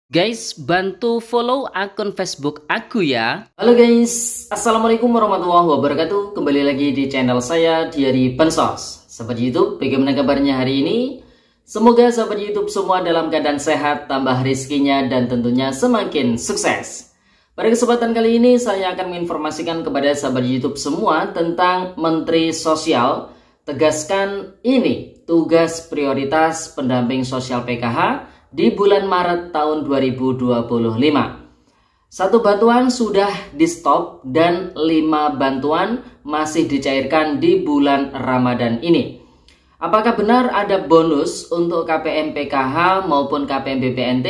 Guys, bantu follow akun Facebook aku ya. Halo guys, Assalamualaikum warahmatullahi wabarakatuh. Kembali lagi di channel saya, Diary Bansos. Sahabat YouTube, bagaimana kabarnya hari ini? Semoga sahabat YouTube semua dalam keadaan sehat, tambah rezekinya, dan tentunya semakin sukses. Pada kesempatan kali ini, saya akan menginformasikan kepada sahabat YouTube semua tentang Menteri Sosial. Tegaskan ini, tugas prioritas pendamping sosial PKH di bulan Maret tahun 2025. Satu bantuan sudah di stop dan 5 bantuan masih dicairkan di bulan Ramadan ini. Apakah benar ada bonus untuk KPM PKH maupun KPM BPNT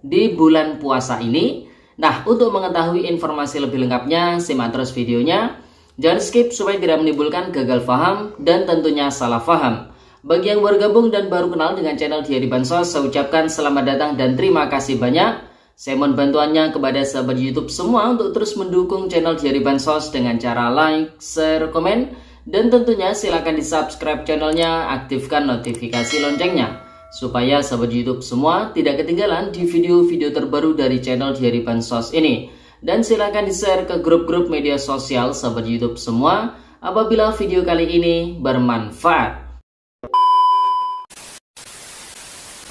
di bulan puasa ini? Nah, untuk mengetahui informasi lebih lengkapnya, simak terus videonya. Jangan skip supaya tidak menimbulkan gagal paham dan tentunya salah paham. Bagi yang baru gabung dan baru kenal dengan channel Diary Bansos, saya ucapkan selamat datang dan terima kasih banyak. Saya mohon bantuannya kepada sahabat YouTube semua untuk terus mendukung channel Diary Bansos dengan cara like, share, komen, dan tentunya silakan di subscribe channelnya, aktifkan notifikasi loncengnya, supaya sahabat YouTube semua tidak ketinggalan di video-video terbaru dari channel Diary Bansos ini. Dan silakan di share ke grup-grup media sosial sahabat YouTube semua apabila video kali ini bermanfaat.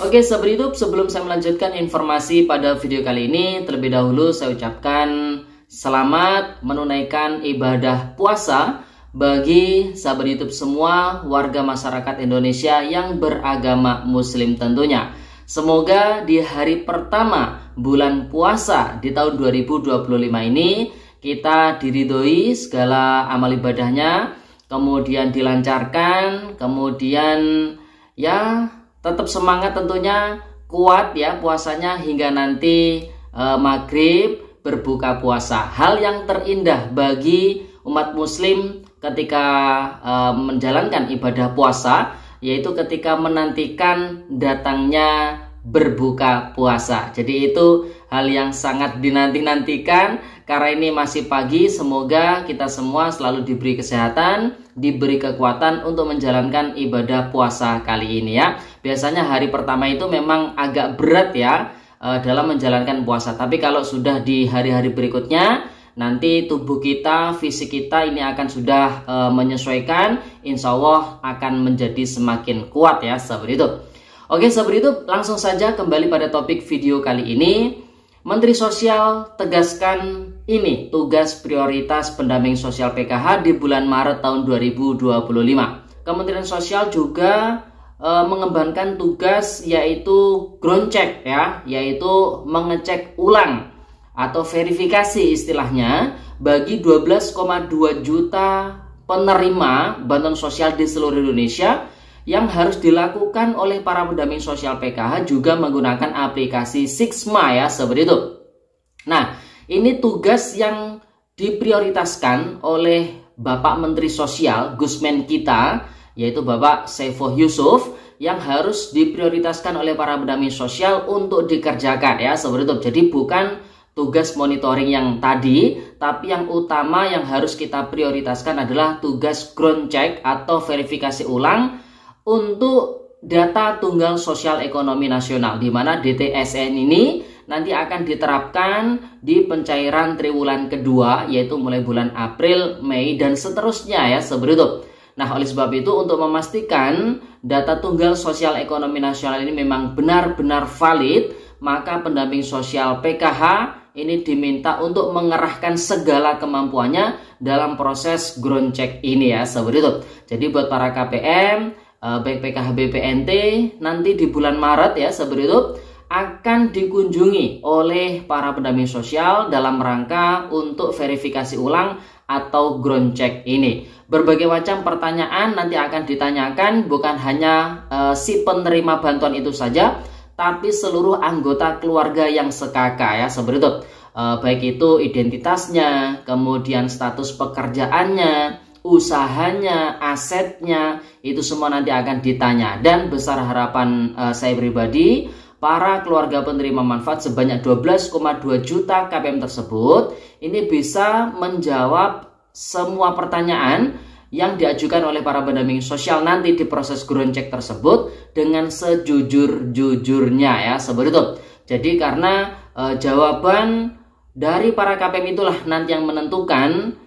Oke sahabat YouTube, sebelum saya melanjutkan informasi pada video kali ini, terlebih dahulu saya ucapkan selamat menunaikan ibadah puasa bagi sahabat YouTube semua, warga masyarakat Indonesia yang beragama Muslim tentunya. Semoga di hari pertama bulan puasa di tahun 2025 ini kita diridhoi segala amal ibadahnya, kemudian dilancarkan, kemudian ya tetap semangat tentunya, kuat ya puasanya hingga nanti maghrib berbuka puasa. Hal yang terindah bagi umat muslim ketika menjalankan ibadah puasa, yaitu ketika menantikan datangnya berbuka puasa. Jadi itu hal yang sangat dinanti-nantikan. Karena ini masih pagi, semoga kita semua selalu diberi kesehatan, diberi kekuatan untuk menjalankan ibadah puasa kali ini ya. Biasanya hari pertama itu memang agak berat ya dalam menjalankan puasa. Tapi kalau sudah di hari-hari berikutnya, nanti tubuh kita, fisik kita ini akan sudah menyesuaikan. Insya Allah akan menjadi semakin kuat ya sahabat itu. Oke sahabat itu, langsung saja kembali pada topik video kali ini. Menteri Sosial tegaskan ini tugas prioritas pendamping sosial PKH di bulan Maret tahun 2025. Kementerian Sosial juga mengembangkan tugas yaitu ground check ya, yaitu mengecek ulang atau verifikasi istilahnya bagi 12,2 juta penerima bantuan sosial di seluruh Indonesia yang harus dilakukan oleh para pendamping sosial PKH juga menggunakan aplikasi Sixma ya seperti itu. Nah, ini tugas yang diprioritaskan oleh Bapak Menteri Sosial, Gusmen kita, yaitu Bapak Saiful Yusuf, yang harus diprioritaskan oleh para pendamping sosial untuk dikerjakan ya seperti itu. Jadi bukan tugas monitoring yang tadi, tapi yang utama yang harus kita prioritaskan adalah tugas ground check atau verifikasi ulang untuk data tunggal sosial ekonomi nasional, di mana DTSN ini nanti akan diterapkan di pencairan triwulan kedua, yaitu mulai bulan April, Mei, dan seterusnya ya seperti itu. Nah, oleh sebab itu untuk memastikan data tunggal sosial ekonomi nasional ini memang benar-benar valid, maka pendamping sosial PKH ini diminta untuk mengerahkan segala kemampuannya dalam proses ground check ini ya seperti itu. Jadi buat para KPM baik PKH BPNT nanti di bulan Maret ya seperti itu akan dikunjungi oleh para pendamping sosial dalam rangka untuk verifikasi ulang atau ground check ini. Berbagai macam pertanyaan nanti akan ditanyakan, bukan hanya si penerima bantuan itu saja, tapi seluruh anggota keluarga yang sekaka ya seperti itu. Baik itu identitasnya, kemudian status pekerjaannya, usahanya, asetnya, itu semua nanti akan ditanya. Dan besar harapan saya pribadi, para keluarga penerima manfaat sebanyak 12,2 juta KPM tersebut ini bisa menjawab semua pertanyaan yang diajukan oleh para pendamping sosial nanti di proses ground check tersebut dengan sejujur-jujurnya ya seperti itu. Jadi karena jawaban dari para KPM itulah nanti yang menentukan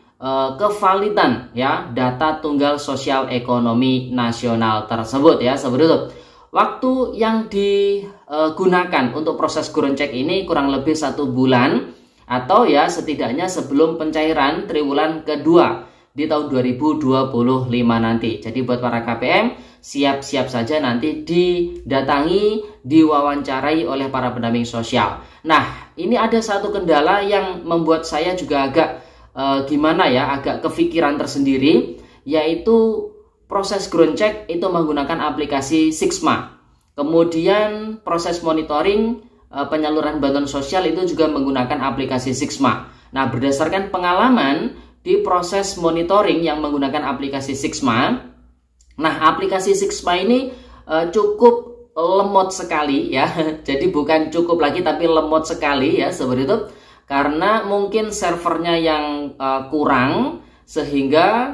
kevalidan ya data tunggal sosial ekonomi nasional tersebut ya seperti itu. Waktu yang digunakan untuk proses ground check ini kurang lebih 1 bulan atau ya setidaknya sebelum pencairan triwulan kedua di tahun 2025 nanti. Jadi buat para KPM siap-siap saja nanti didatangi, diwawancarai oleh para pendamping sosial. Nah, ini ada satu kendala yang membuat saya juga agak agak kepikiran tersendiri, yaitu proses ground check itu menggunakan aplikasi Sigma. Kemudian proses monitoring penyaluran bantuan sosial itu juga menggunakan aplikasi Sigma. Nah, berdasarkan pengalaman di proses monitoring yang menggunakan aplikasi Sigma, nah aplikasi Sigma ini cukup lemot sekali ya. Jadi bukan cukup lagi tapi lemot sekali ya seperti itu. Karena mungkin servernya yang kurang sehingga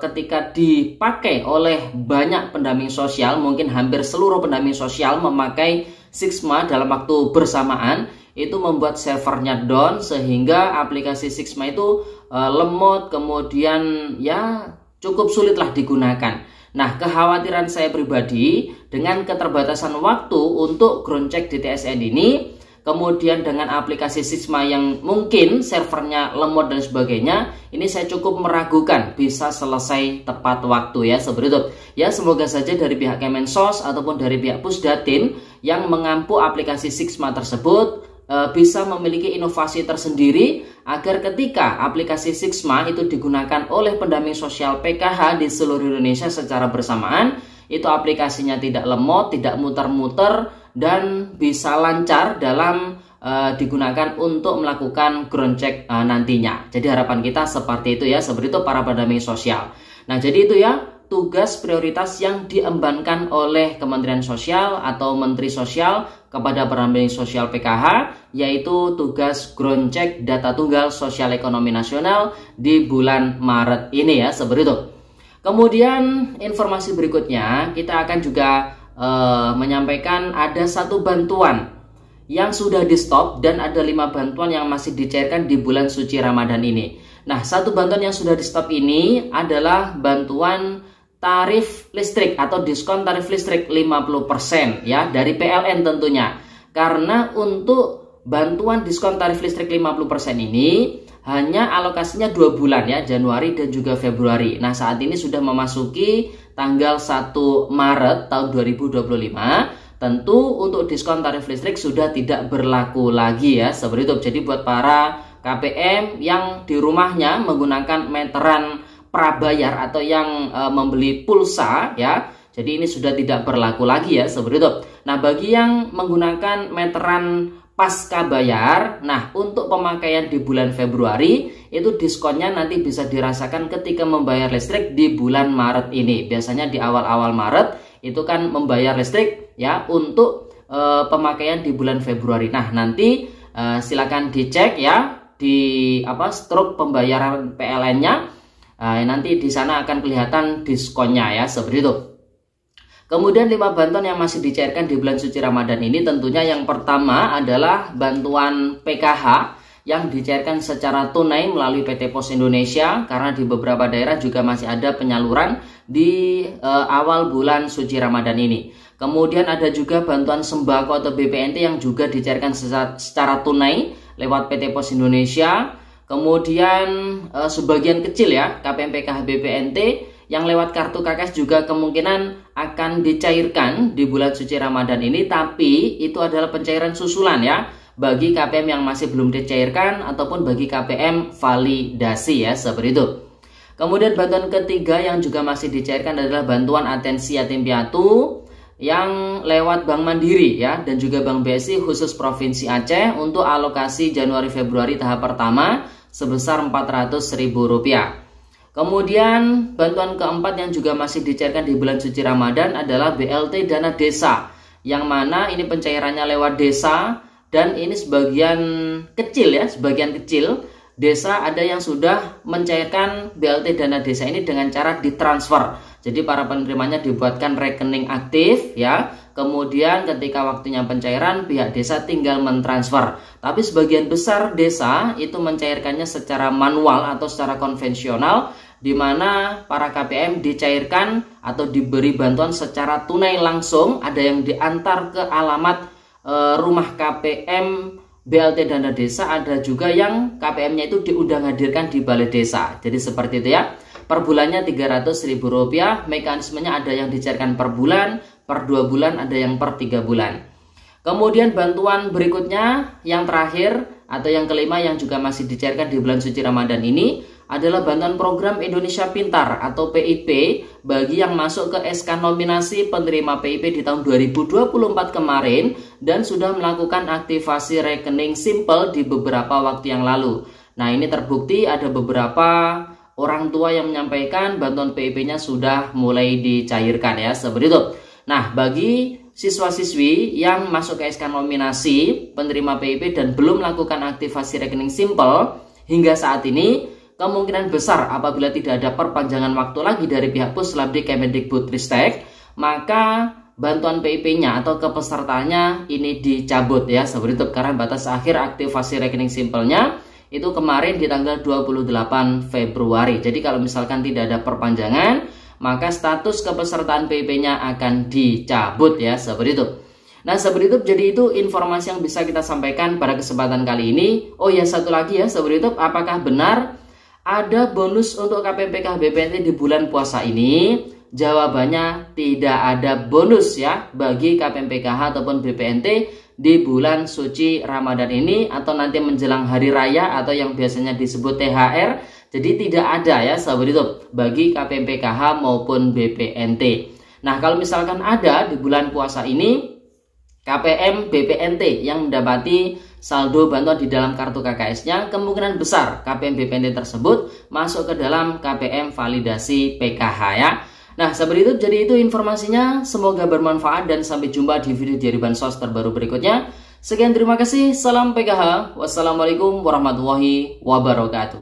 ketika dipakai oleh banyak pendamping sosial, mungkin hampir seluruh pendamping sosial memakai Sigma dalam waktu bersamaan, itu membuat servernya down sehingga aplikasi Sigma itu lemot, kemudian ya cukup sulitlah digunakan. Nah, kekhawatiran saya pribadi dengan keterbatasan waktu untuk ground check di TSN ini, kemudian dengan aplikasi Sigma yang mungkin servernya lemot dan sebagainya, ini saya cukup meragukan bisa selesai tepat waktu ya seperti itu. Ya, semoga saja dari pihak Kemensos ataupun dari pihak Pusdatin yang mengampu aplikasi Sigma tersebut bisa memiliki inovasi tersendiri agar ketika aplikasi Sigma itu digunakan oleh pendamping sosial PKH di seluruh Indonesia secara bersamaan, itu aplikasinya tidak lemot, tidak muter-muter, dan bisa lancar dalam digunakan untuk melakukan ground check nantinya. Jadi harapan kita seperti itu ya, seperti itu para pendamping sosial. Nah, jadi itu ya tugas prioritas yang diembankan oleh Kementerian Sosial atau Menteri Sosial kepada pendamping sosial PKH, yaitu tugas ground check data tunggal sosial ekonomi nasional di bulan Maret ini ya, seperti itu. Kemudian informasi berikutnya kita akan juga menyampaikan ada satu bantuan yang sudah di stop dan ada 5 bantuan yang masih dicairkan di bulan suci Ramadan ini. Nah, satu bantuan yang sudah di stop ini adalah bantuan tarif listrik atau diskon tarif listrik 50% ya dari PLN tentunya. Karena untuk bantuan diskon tarif listrik 50% ini hanya alokasinya 2 bulan ya, Januari dan juga Februari. Nah, saat ini sudah memasuki tanggal 1 Maret tahun 2025. Tentu untuk diskon tarif listrik sudah tidak berlaku lagi ya, seperti itu. Jadi buat para KPM yang di rumahnya menggunakan meteran prabayar atau yang membeli pulsa ya, jadi ini sudah tidak berlaku lagi ya, seperti itu. Nah, bagi yang menggunakan meteran pasca bayar, nah untuk pemakaian di bulan Februari itu diskonnya nanti bisa dirasakan ketika membayar listrik di bulan Maret ini. Biasanya di awal-awal Maret itu kan membayar listrik ya untuk pemakaian di bulan Februari. Nah, nanti silakan dicek ya di struk pembayaran PLN-nya. Nanti di sana akan kelihatan diskonnya ya, seperti itu. Kemudian 5 bantuan yang masih dicairkan di bulan suci Ramadan ini tentunya yang pertama adalah bantuan PKH yang dicairkan secara tunai melalui PT Pos Indonesia, karena di beberapa daerah juga masih ada penyaluran di awal bulan suci Ramadan ini. Kemudian ada juga bantuan sembako atau BPNT yang juga dicairkan secara tunai lewat PT Pos Indonesia. Kemudian sebagian kecil ya KPM PKH BPNT yang lewat kartu KKS juga kemungkinan akan dicairkan di bulan suci Ramadan ini, tapi itu adalah pencairan susulan ya bagi KPM yang masih belum dicairkan ataupun bagi KPM validasi ya, seperti itu. Kemudian bantuan ketiga yang juga masih dicairkan adalah bantuan atensi yatim piatu yang lewat Bank Mandiri ya dan juga Bank BSI khusus Provinsi Aceh untuk alokasi Januari Februari tahap pertama sebesar Rp400.000. Kemudian bantuan keempat yang juga masih dicairkan di bulan suci Ramadan adalah BLT dana desa, yang mana ini pencairannya lewat desa, dan ini sebagian kecil desa ada yang sudah mencairkan BLT dana desa ini dengan cara ditransfer. Jadi para penerimanya dibuatkan rekening aktif ya, Kemudian ketika waktunya pencairan, pihak desa tinggal mentransfer. Tapi sebagian besar desa itu mencairkannya secara manual atau secara konvensional, di mana para KPM dicairkan atau diberi bantuan secara tunai langsung. Ada yang diantar ke alamat rumah KPM BLT Dana Desa, ada juga yang KPM-nya itu diundang hadirkan di balai desa. Jadi seperti itu ya. Per bulannya Rp300.000, mekanismenya ada yang dicairkan per bulan, per 2 bulan, ada yang per 3 bulan. Kemudian bantuan berikutnya, yang terakhir atau yang kelima yang juga masih dicairkan di bulan suci Ramadan ini adalah bantuan program Indonesia Pintar atau PIP bagi yang masuk ke SK nominasi penerima PIP di tahun 2024 kemarin dan sudah melakukan aktivasi rekening simple di beberapa waktu yang lalu. Nah, ini terbukti ada beberapa orang tua yang menyampaikan bantuan PIP-nya sudah mulai dicairkan ya, seperti itu. Nah, bagi siswa-siswi yang masuk ke SK nominasi penerima PIP dan belum melakukan aktivasi rekening simple hingga saat ini, kemungkinan besar apabila tidak ada perpanjangan waktu lagi dari pihak Puslabdi Kemendikbudristek, maka bantuan PIP-nya atau kepesertaannya ini dicabut ya, seperti itu. Karena batas akhir aktivasi rekening simpelnya itu kemarin di tanggal 28 Februari. Jadi kalau misalkan tidak ada perpanjangan, maka status kepesertaan PIP-nya akan dicabut ya, seperti itu. Nah, seperti itu, jadi itu informasi yang bisa kita sampaikan pada kesempatan kali ini. Oh ya, satu lagi ya, seperti itu, apakah benar ada bonus untuk KPM PKH BPNT di bulan puasa ini? Jawabannya tidak ada bonus ya bagi KPM PKH ataupun BPNT di bulan suci Ramadan ini atau nanti menjelang hari raya atau yang biasanya disebut THR. Jadi tidak ada ya sahabat itu bagi KPM PKH maupun BPNT. Nah, kalau misalkan ada di bulan puasa ini KPM BPNT yang mendapati saldo bantuan di dalam kartu KKS-nya, kemungkinan besar KPM BPNT tersebut masuk ke dalam KPM validasi PKH ya. Nah, seperti itu, jadi itu informasinya. Semoga bermanfaat dan sampai jumpa di video dari Bansos terbaru berikutnya. Sekian, terima kasih. Salam PKH. Wassalamualaikum warahmatullahi wabarakatuh.